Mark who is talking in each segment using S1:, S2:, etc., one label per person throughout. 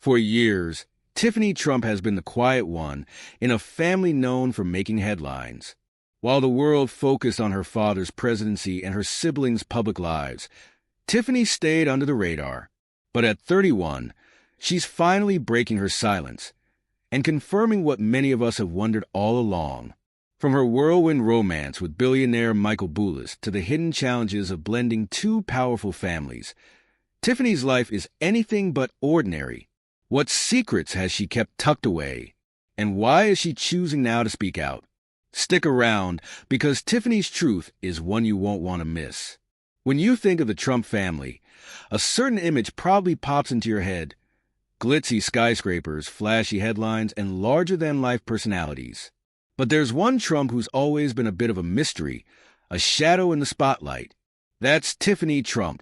S1: For years, Tiffany Trump has been the quiet one in a family known for making headlines. While the world focused on her father's presidency and her siblings' public lives, Tiffany stayed under the radar. But at 31, she's finally breaking her silence and confirming what many of us have wondered all along. From her whirlwind romance with billionaire Michael Boulos to the hidden challenges of blending two powerful families, Tiffany's life is anything but ordinary. What secrets has she kept tucked away? And why is she choosing now to speak out? Stick around, because Tiffany's truth is one you won't want to miss. When you think of the Trump family, a certain image probably pops into your head. Glitzy skyscrapers, flashy headlines, and larger-than-life personalities. But there's one Trump who's always been a bit of a mystery, a shadow in the spotlight. That's Tiffany Trump,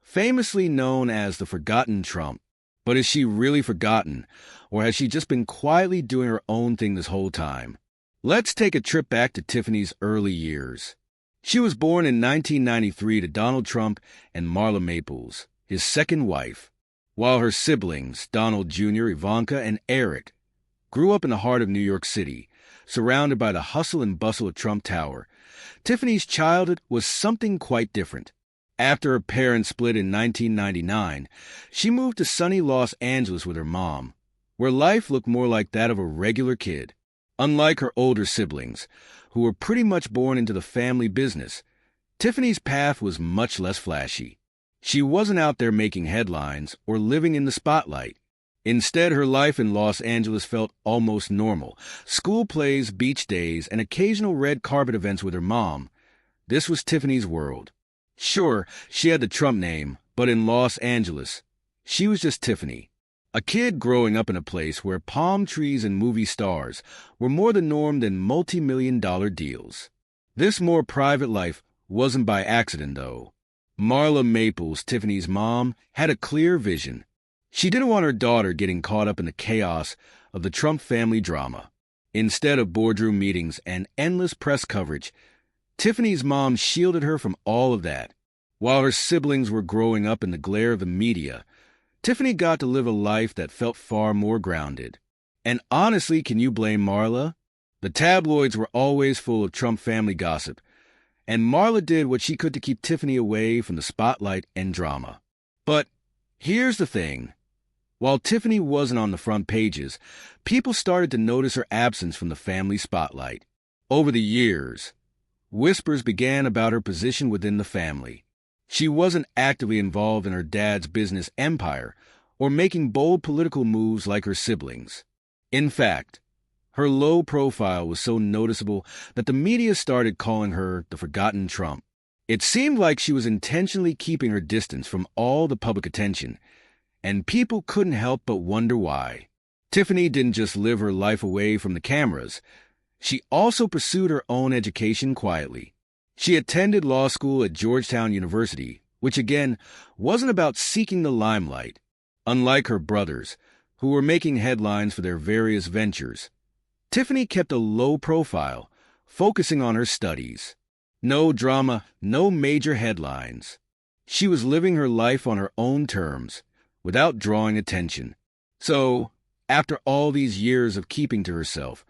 S1: famously known as the Forgotten Trump. But is she really forgotten, or has she just been quietly doing her own thing this whole time? Let's take a trip back to Tiffany's early years. She was born in 1993 to Donald Trump and Marla Maples, his second wife, while her siblings, Donald Jr., Ivanka, and Eric, grew up in the heart of New York City, surrounded by the hustle and bustle of Trump Tower. Tiffany's childhood was something quite different. After her parents split in 1999, she moved to sunny Los Angeles with her mom, where life looked more like that of a regular kid. Unlike her older siblings, who were pretty much born into the family business, Tiffany's path was much less flashy. She wasn't out there making headlines or living in the spotlight. Instead, her life in Los Angeles felt almost normal. School plays, beach days, and occasional red carpet events with her mom. This was Tiffany's world. Sure, she had the Trump name, but in Los Angeles, she was just Tiffany. A kid growing up in a place where palm trees and movie stars were more the norm than multi-million-dollar deals. This more private life wasn't by accident, though. Marla Maples, Tiffany's mom, had a clear vision. She didn't want her daughter getting caught up in the chaos of the Trump family drama. Instead of boardroom meetings and endless press coverage, Tiffany's mom shielded her from all of that. While her siblings were growing up in the glare of the media, Tiffany got to live a life that felt far more grounded. And honestly, can you blame Marla? The tabloids were always full of Trump family gossip, and Marla did what she could to keep Tiffany away from the spotlight and drama. But here's the thing. While Tiffany wasn't on the front pages, people started to notice her absence from the family spotlight. Over the years, whispers began about her position within the family. She wasn't actively involved in her dad's business empire or making bold political moves like her siblings. In fact, her low profile was so noticeable that the media started calling her the Forgotten Trump. It seemed like she was intentionally keeping her distance from all the public attention, and people couldn't help but wonder why. Tiffany didn't just live her life away from the cameras. She also pursued her own education quietly. She attended law school at Georgetown University, which again wasn't about seeking the limelight. Unlike her brothers, who were making headlines for their various ventures, Tiffany kept a low profile, focusing on her studies. No drama, no major headlines. She was living her life on her own terms, without drawing attention. So, after all these years of keeping to herself,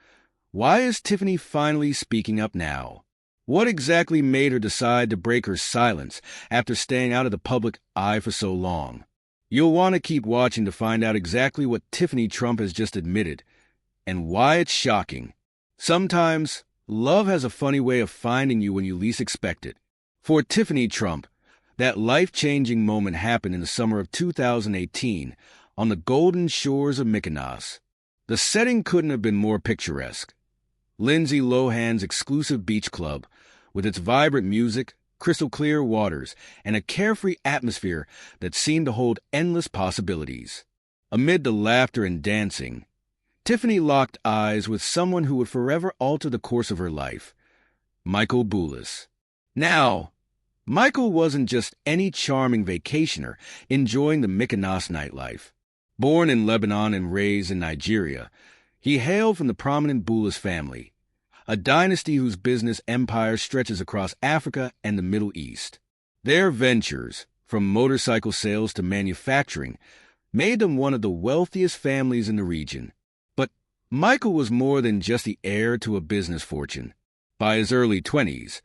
S1: why is Tiffany finally speaking up now? What exactly made her decide to break her silence after staying out of the public eye for so long? You'll want to keep watching to find out exactly what Tiffany Trump has just admitted, and why it's shocking. Sometimes, love has a funny way of finding you when you least expect it. For Tiffany Trump, that life-changing moment happened in the summer of 2018 on the golden shores of Mykonos. The setting couldn't have been more picturesque. Lindsay Lohan's exclusive beach club, with its vibrant music, crystal-clear waters, and a carefree atmosphere that seemed to hold endless possibilities. Amid the laughter and dancing, Tiffany locked eyes with someone who would forever alter the course of her life, Michael Boulos. Now, Michael wasn't just any charming vacationer enjoying the Mykonos nightlife. Born in Lebanon and raised in Nigeria, he hailed from the prominent Boulos family, a dynasty whose business empire stretches across Africa and the Middle East. Their ventures, from motorcycle sales to manufacturing, made them one of the wealthiest families in the region. But Michael was more than just the heir to a business fortune. By his early 20s,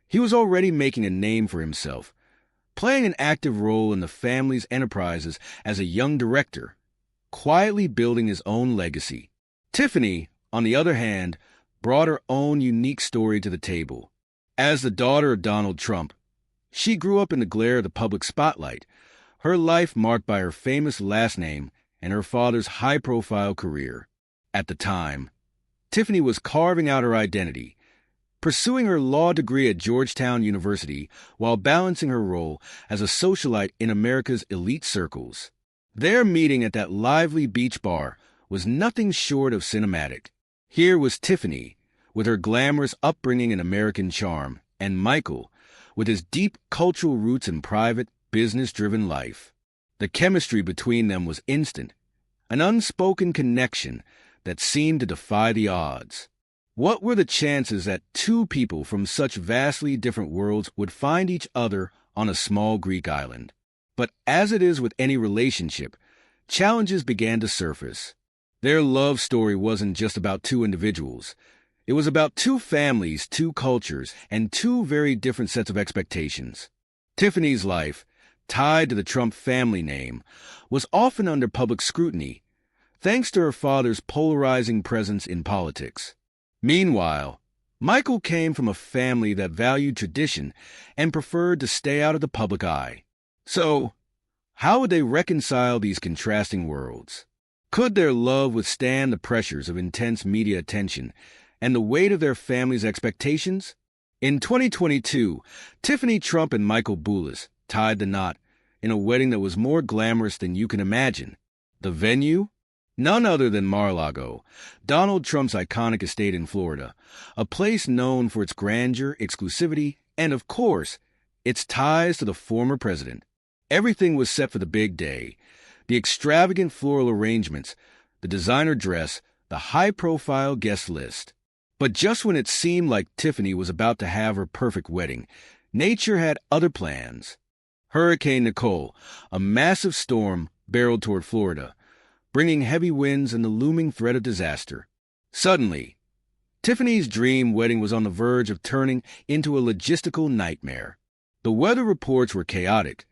S1: he was already making a name for himself, playing an active role in the family's enterprises as a young director, quietly building his own legacy. Tiffany, on the other hand, brought her own unique story to the table. As the daughter of Donald Trump, she grew up in the glare of the public spotlight, her life marked by her famous last name and her father's high-profile career. At the time, Tiffany was carving out her identity, pursuing her law degree at Georgetown University while balancing her role as a socialite in America's elite circles. Their meeting at that lively beach bar was nothing short of cinematic. Here was Tiffany, with her glamorous upbringing and American charm, and Michael, with his deep cultural roots and private, business-driven life. The chemistry between them was instant, an unspoken connection that seemed to defy the odds. What were the chances that two people from such vastly different worlds would find each other on a small Greek island? But as it is with any relationship, challenges began to surface. Their love story wasn't just about two individuals. It was about two families, two cultures, and two very different sets of expectations. Tiffany's life, tied to the Trump family name, was often under public scrutiny, thanks to her father's polarizing presence in politics. Meanwhile, Michael came from a family that valued tradition and preferred to stay out of the public eye. So, how would they reconcile these contrasting worlds? Could their love withstand the pressures of intense media attention and the weight of their family's expectations? In 2022, Tiffany Trump and Michael Boulos tied the knot in a wedding that was more glamorous than you can imagine. The venue? None other than Mar-a-Lago, Donald Trump's iconic estate in Florida, a place known for its grandeur, exclusivity, and, of course, its ties to the former president. Everything was set for the big day. The extravagant floral arrangements, the designer dress, the high-profile guest list. But just when it seemed like Tiffany was about to have her perfect wedding, nature had other plans. Hurricane Nicole, a massive storm, barreled toward Florida, bringing heavy winds and the looming threat of disaster. Suddenly, Tiffany's dream wedding was on the verge of turning into a logistical nightmare. The weather reports were chaotic,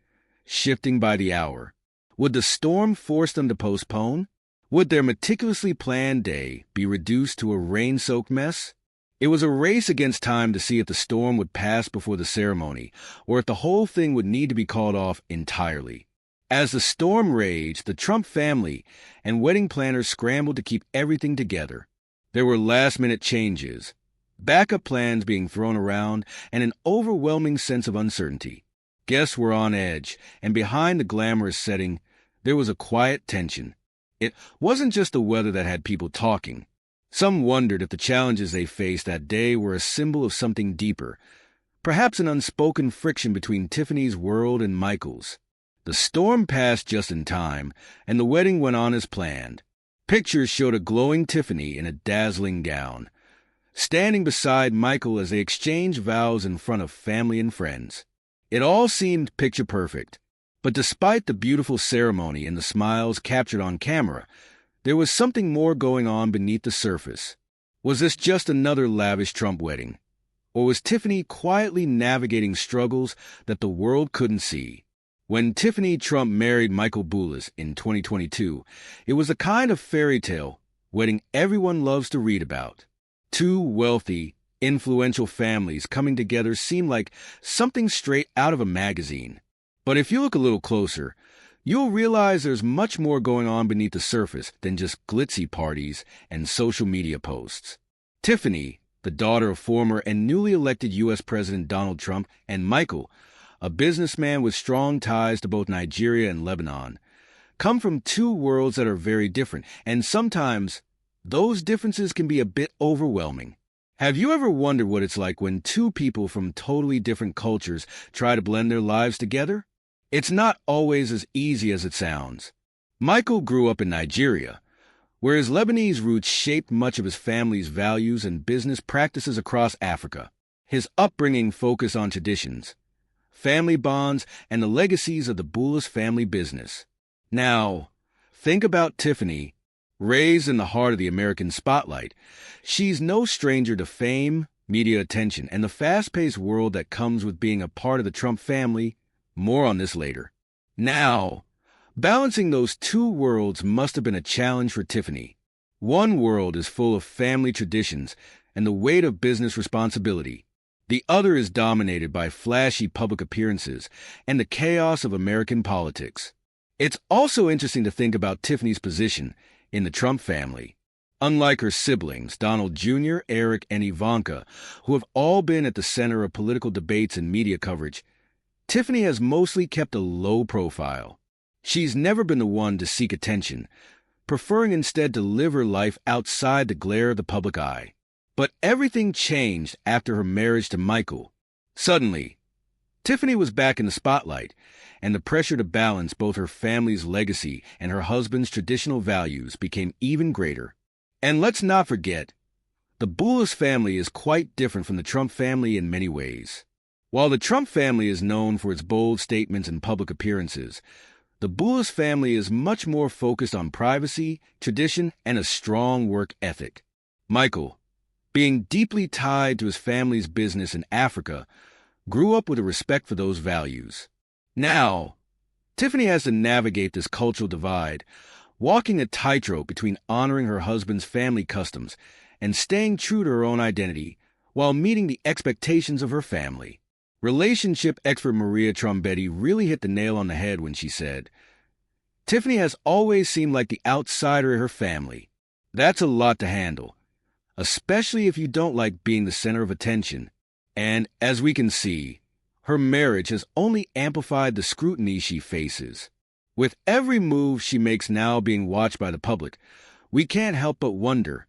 S1: shifting by the hour. Would the storm force them to postpone? Would their meticulously planned day be reduced to a rain-soaked mess? It was a race against time to see if the storm would pass before the ceremony, or if the whole thing would need to be called off entirely. As the storm raged, the Trump family and wedding planners scrambled to keep everything together. There were last-minute changes, backup plans being thrown around, and an overwhelming sense of uncertainty. Guests were on edge, and behind the glamorous setting, there was a quiet tension. It wasn't just the weather that had people talking. Some wondered if the challenges they faced that day were a symbol of something deeper, perhaps an unspoken friction between Tiffany's world and Michael's. The storm passed just in time, and the wedding went on as planned. Pictures showed a glowing Tiffany in a dazzling gown, standing beside Michael as they exchanged vows in front of family and friends. It all seemed picture-perfect. But despite the beautiful ceremony and the smiles captured on camera, there was something more going on beneath the surface. Was this just another lavish Trump wedding? Or was Tiffany quietly navigating struggles that the world couldn't see? When Tiffany Trump married Michael Boulos in 2022, it was the kind of fairy tale wedding everyone loves to read about. Two wealthy, influential families coming together seemed like something straight out of a magazine. But if you look a little closer, you'll realize there's much more going on beneath the surface than just glitzy parties and social media posts. Tiffany, the daughter of former and newly elected U.S. President Donald Trump, and Michael, a businessman with strong ties to both Nigeria and Lebanon, come from two worlds that are very different, and sometimes those differences can be a bit overwhelming. Have you ever wondered what it's like when two people from totally different cultures try to blend their lives together? It's not always as easy as it sounds. Michael grew up in Nigeria, where his Lebanese roots shaped much of his family's values and business practices across Africa. His upbringing focused on traditions, family bonds, and the legacies of the Boulos family business. Now, Think about Tiffany, raised in the heart of the American spotlight. She's no stranger to fame, media attention, and the fast-paced world that comes with being a part of the Trump family. More on this later. Now, balancing those two worlds must have been a challenge for Tiffany. One world is full of family traditions and the weight of business responsibility. The other is dominated by flashy public appearances and the chaos of American politics. It's also interesting to think about Tiffany's position in the Trump family. Unlike her siblings, Donald Jr., Eric, and Ivanka, who have all been at the center of political debates and media coverage, Tiffany has mostly kept a low profile. She's never been the one to seek attention, preferring instead to live her life outside the glare of the public eye. But everything changed after her marriage to Michael. Suddenly, Tiffany was back in the spotlight, and the pressure to balance both her family's legacy and her husband's traditional values became even greater. And let's not forget, the Boulos family is quite different from the Trump family in many ways. While the Trump family is known for its bold statements and public appearances, the Boulos family is much more focused on privacy, tradition, and a strong work ethic. Michael, being deeply tied to his family's business in Africa, grew up with a respect for those values. Now, Tiffany has to navigate this cultural divide, walking a tightrope between honoring her husband's family customs and staying true to her own identity while meeting the expectations of her family. Relationship expert Maria Trombetti really hit the nail on the head when she said, "Tiffany has always seemed like the outsider in her family. That's a lot to handle, especially if you don't like being the center of attention. And, as we can see, her marriage has only amplified the scrutiny she faces. With every move she makes now being watched by the public, we can't help but wonder,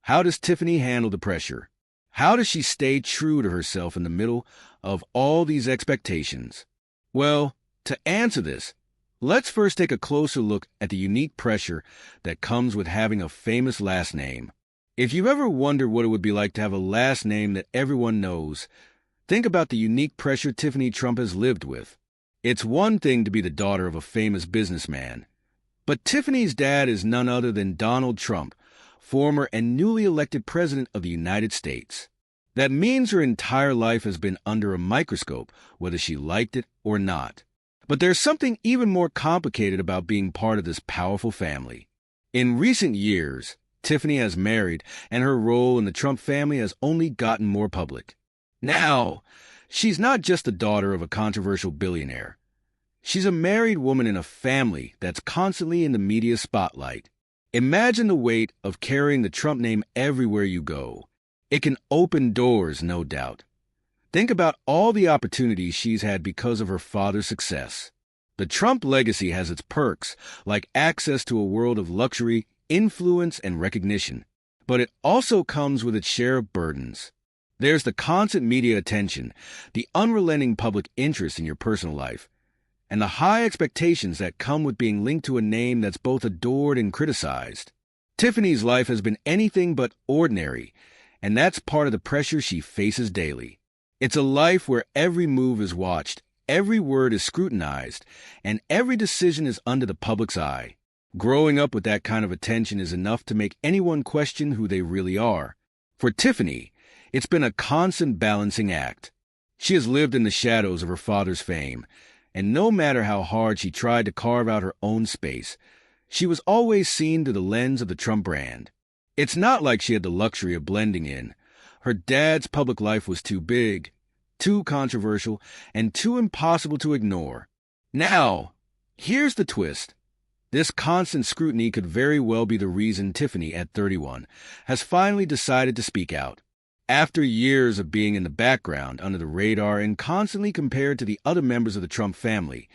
S1: how does Tiffany handle the pressure? How does she stay true to herself in the middle of all these expectations?" Well, to answer this, let's first take a closer look at the unique pressure that comes with having a famous last name. If you've ever wondered what it would be like to have a last name that everyone knows, think about the unique pressure Tiffany Trump has lived with. It's one thing to be the daughter of a famous businessman, but Tiffany's dad is none other than Donald Trump, former and newly elected president of the United States. That means her entire life has been under a microscope, whether she liked it or not. But there's something even more complicated about being part of this powerful family. In recent years, Tiffany has married, and her role in the Trump family has only gotten more public. Now, she's not just the daughter of a controversial billionaire. She's a married woman in a family that's constantly in the media spotlight. Imagine the weight of carrying the Trump name everywhere you go. It can open doors, no doubt. Think about all the opportunities she's had because of her father's success. The Trump legacy has its perks, like access to a world of luxury, influence, and recognition. But it also comes with its share of burdens. There's the constant media attention, the unrelenting public interest in your personal life, and the high expectations that come with being linked to a name that's both adored and criticized. Tiffany's life has been anything but ordinary, and that's part of the pressure she faces daily. It's a life where every move is watched, every word is scrutinized, and every decision is under the public's eye. Growing up with that kind of attention is enough to make anyone question who they really are. For Tiffany, it's been a constant balancing act. She has lived in the shadows of her father's fame, and no matter how hard she tried to carve out her own space, she was always seen through the lens of the Trump brand. It's not like she had the luxury of blending in. Her dad's public life was too big, too controversial, and too impossible to ignore. Now, here's the twist. This constant scrutiny could very well be the reason Tiffany, at 31, has finally decided to speak out. After years of being in the background, under the radar, and constantly compared to the other members of the Trump family,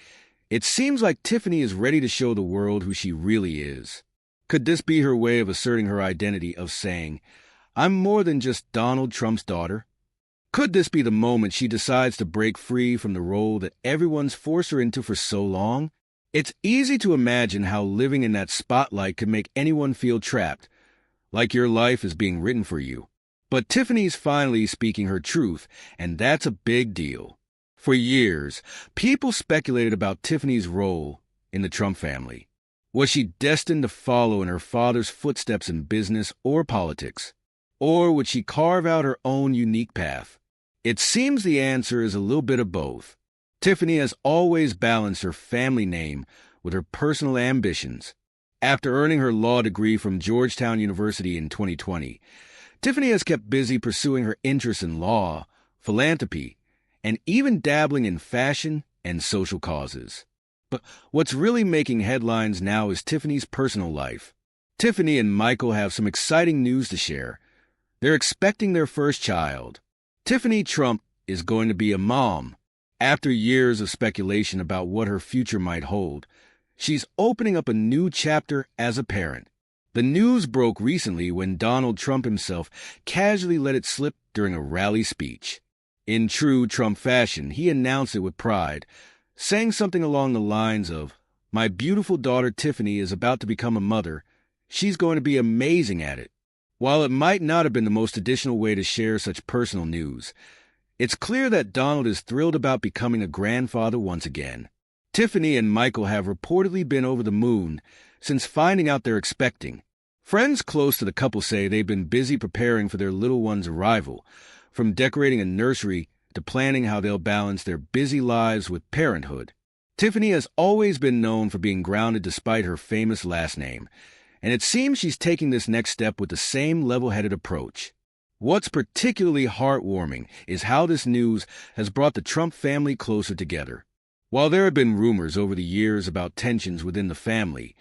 S1: it seems like Tiffany is ready to show the world who she really is. Could this be her way of asserting her identity, of saying, "I'm more than just Donald Trump's daughter"? Could this be the moment she decides to break free from the role that everyone's forced her into for so long? It's easy to imagine how living in that spotlight could make anyone feel trapped, like your life is being written for you. But Tiffany's finally speaking her truth, and that's a big deal. For years, people speculated about Tiffany's role in the Trump family. Was she destined to follow in her father's footsteps in business or politics? Or would she carve out her own unique path? It seems the answer is a little bit of both. Tiffany has always balanced her family name with her personal ambitions. After earning her law degree from Georgetown University in 2020, Tiffany has kept busy pursuing her interests in law, philanthropy, and even dabbling in fashion and social causes. But what's really making headlines now is Tiffany's personal life. Tiffany and Michael have some exciting news to share. They're expecting their first child. Tiffany Trump is going to be a mom. After years of speculation about what her future might hold, she's opening up a new chapter as a parent. The news broke recently when Donald Trump himself casually let it slip during a rally speech. In true Trump fashion, he announced it with pride, saying something along the lines of, "My beautiful daughter Tiffany is about to become a mother. She's going to be amazing at it." While it might not have been the most traditional way to share such personal news, it's clear that Donald is thrilled about becoming a grandfather once again. Tiffany and Michael have reportedly been over the moon since finding out they're expecting. Friends close to the couple say they've been busy preparing for their little one's arrival, from decorating a nursery to planning how they'll balance their busy lives with parenthood. Tiffany has always been known for being grounded despite her famous last name, and it seems she's taking this next step with the same level-headed approach. What's particularly heartwarming is how this news has brought the Trump family closer together. While there have been rumors over the years about tensions within the family,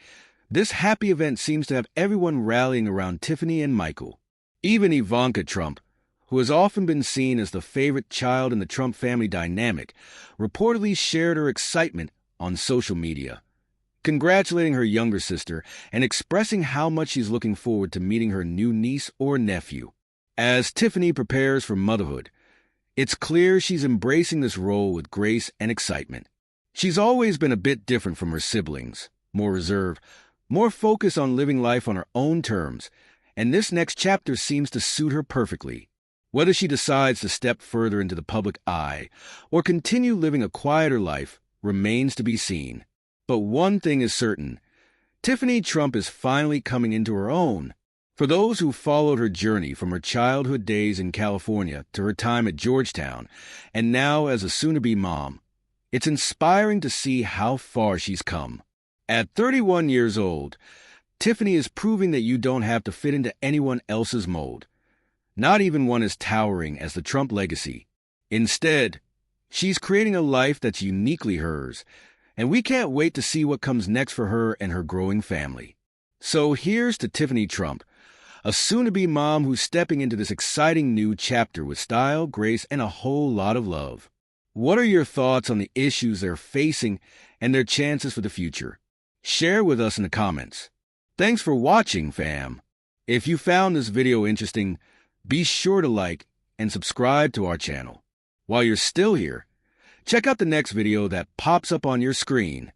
S1: this happy event seems to have everyone rallying around Tiffany and Michael. Even Ivanka Trump, who has often been seen as the favorite child in the Trump family dynamic, reportedly shared her excitement on social media, congratulating her younger sister and expressing how much she's looking forward to meeting her new niece or nephew. As Tiffany prepares for motherhood, it's clear she's embracing this role with grace and excitement. She's always been a bit different from her siblings, more reserved, more focused on living life on her own terms, and this next chapter seems to suit her perfectly. Whether she decides to step further into the public eye or continue living a quieter life remains to be seen. But one thing is certain, Tiffany Trump is finally coming into her own. For those who followed her journey from her childhood days in California to her time at Georgetown, and now as a soon-to-be mom, it's inspiring to see how far she's come. At 31 years old, Tiffany is proving that you don't have to fit into anyone else's mold, not even one as towering as the Trump legacy. Instead, she's creating a life that's uniquely hers, and we can't wait to see what comes next for her and her growing family. So here's to Tiffany Trump, a soon-to-be mom who's stepping into this exciting new chapter with style, grace, and a whole lot of love. What are your thoughts on the issues they're facing and their chances for the future? Share with us in the comments. Thanks for watching, fam. If you found this video interesting, be sure to like and subscribe to our channel. While you're still here, check out the next video that pops up on your screen.